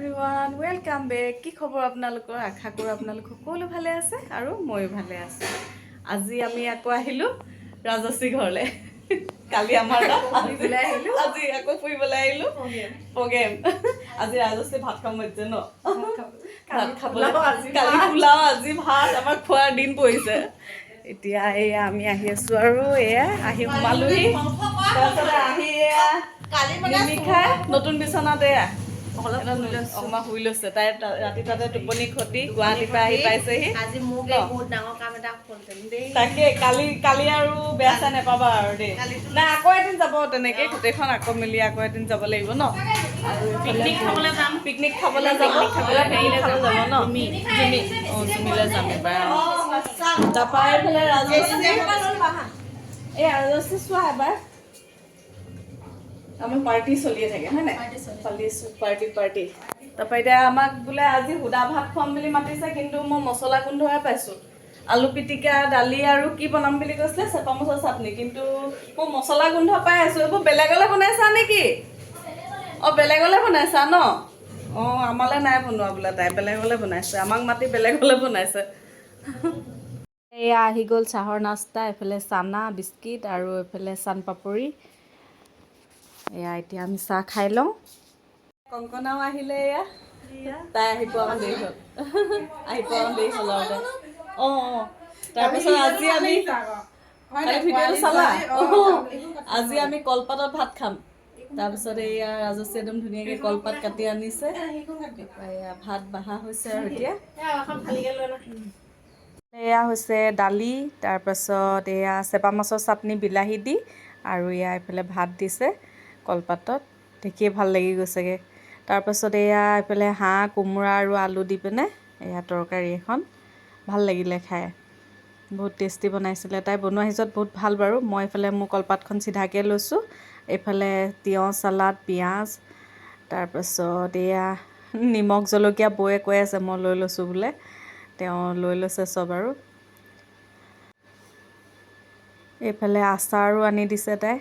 everyone welcome back কি খবৰ আপোনালোকৰ আশা কৰোঁ আপোনালোক সকলো ভালে আছে আৰু ময়ো ভালে আছোঁ আজি আমি আকৌ আহিলোঁ ৰাজশ্ৰী ঘৰলৈ কালি আমাৰ ফুৰিবলৈ আহিলোঁ আজি আকৌ ফুৰিবলৈ আহিলোঁ প্ৰগ্ৰেম আজি ৰাজশ্ৰী ভাত খাম হৈছে ন ভাত খাবলৈ কালি পোলাও আজি ভাত আমাক খোৱাৰ দিন পৰিছে এতিয়া এয়া আমি আহি আছোঁ আৰু এয়া আহি সোমালোহি তাৰপিছতে আহি এয়া খাই নতুন বিচনাত এয়া অকণমান শুই লৈছে তাই ৰাতি তাতে টোপনি খতি গুৱাহাটীৰ পৰা আহি পাইছেহি আজি মোক বহুত ডাঙৰ কাম এটা তাকে কালি আৰু বেয়া চাই নাপাবা আৰু দেই নাই আকৌ এদিন যাব তেনেকে গোটেইখন আকৌ মিলি আকৌ এদিন যাব লাগিব ন আৰু পিকনিক খাবলৈ যাব হেৰিলৈ যাব ন জুমিলৈ যাম এবাৰ তাৰপৰা এইফালে ৰাজশ্ৰী এই ৰাজশ্ৰী চোৱা এবাৰ আমাৰ পাৰ্টি চলিয়ে থাকে হয় নাই পাৰ্টি তাৰপৰা এতিয়া আমাক বোলে আজি সুদা ভাত খুৱাম বুলি মাতিছে কিন্তু মই মছলা গোন্ধহে পাইছোঁ আলু পিটিকা দালি আৰু কি বনাম বুলি কৈছিলে চেপা মাছৰ চাটনি কিন্তু মই মছলা গোন্ধ পাই আছোঁ এইবোৰ বেলেগলৈ বনাইছা নেকি অঁ বেলেগলৈ বনাইছা ন অঁ আমালৈ নাই বনোৱা বোলে তাই বেলেগলৈ বনাইছে আমাক মাতি বেলেগলৈ বনাইছে এয়া আহি গ'ল চাহৰ নাস্তা এইফালে চানা বিস্কিট আৰু এইফালে চান পাপৰি এয়া এতিয়া আমি চাহ খাই লওঁ কংকনাও আহিলে এয়া তাই আহি পোৱা অকণ দেৰি হ'ল আৰু অঁ তাৰপিছত আজি আমি কলপাতত ভাত খাম তাৰপিছত এয়া ৰাজশ্ৰী একদম ধুনীয়াকৈ কলপাত কাটি আনিছে এয়া ভাত বহা হৈছে আৰু এতিয়া এয়া হৈছে দালি তাৰপাছত এয়া চেপা মাছৰ চাটনি বিলাহী দি আৰু এয়া এইফালে ভাত দিছে কলপাতত দেখিয়ে ভাল লাগি গৈছেগৈ তাৰপাছত এয়া এইফালে হাঁহ কোমোৰা আৰু আলু দি পিনে এয়া তৰকাৰী এখন ভাল লাগিলে খাই বহুত টেষ্টি বনাইছিলে তাই বনোৱা সিজত বহুত ভাল বাৰু মই এইফালে মোৰ কলপাতখন চিধাকৈ লৈছোঁ এইফালে তিয়ঁহ চালাড পিঁয়াজ তাৰপাছত এয়া নিমখ জলকীয়া বৌয়ে কৈ আছে মই লৈ লৈছোঁ বোলে তেওঁ লৈ লৈছে চব আৰু এইফালে আচাৰো আনি দিছে তাই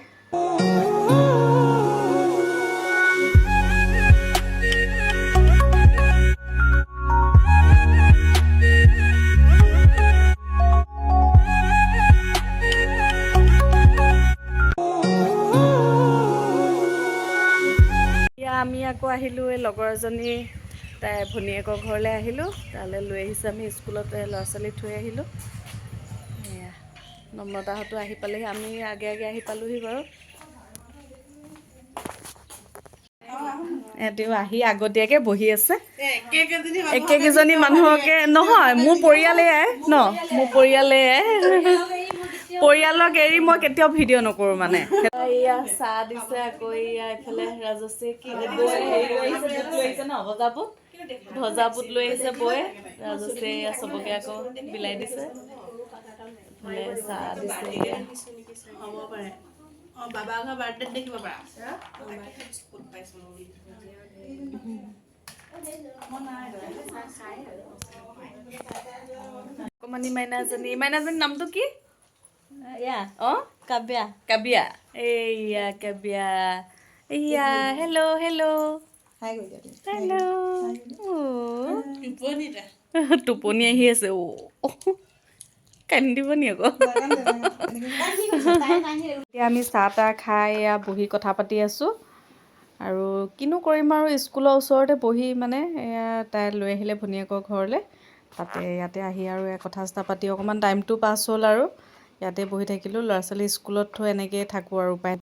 আমি আকৌ আহিলোঁ এই লগৰ এজনী তাই ভনীয়েকৰ ঘৰলৈ আহিলোঁ তালৈ লৈ আহিছোঁ আমি স্কুলতে ল'ৰা ছোৱালী থৈ আহিলোঁ এয়া নম্ৰতাহঁতো আহি পালেহি আমি আগে আহি পালোঁহি বাৰু এহঁতেও আহি আগতীয়াকৈ বহি আছে একেকেইজনী মানুহকে নহয় মোৰ পৰিয়ালেই ন মোৰ পৰিয়ালক এৰি মই কেতিয়াও ভিডিঅ' নকৰোঁ মানে এয়া চাহ দিছে আকৌ এয়া এইফালে ৰাজশ্ৰী কি বৌয়ে হেৰি লৈ আহিছে বুট লৈ আহিছে ন ভজা বুট লৈ আহিছে বৌয়ে ৰাজশ্ৰী এয়া চবকে আকৌ বিলাই দিছে চাহ দিছে এয়া হ'ব পাৰে বাবা ঘৰ বাৰ্থডেত দেখিব পাৰা অকণমানি মাইনাজনী নামটো কি অঁ কাবিয়া এইয়া কাবিয়া এইয়া হেল্ল' টোপনি আহি আছে কান্দিব নি আকৌ এতিয়া আমি চাহ তাহ খাই এয়া বহি কথা পাতি আছোঁ আৰু কিনো কৰিম আৰু স্কুলৰ ওচৰতে বহি মানে এয়া তাই লৈ আহিলে ভনীয়েকৰ ঘৰলৈ ইয়াতে আহি আৰু কথা চথা পাতি অকণমান টাইমটো পাছ হ'ল আৰু ইয়াতে বহি থাকিলোঁ ল'ৰা ছোৱালী স্কুলত থৈ এনেকৈয়ে থাকোঁ আৰু উপায়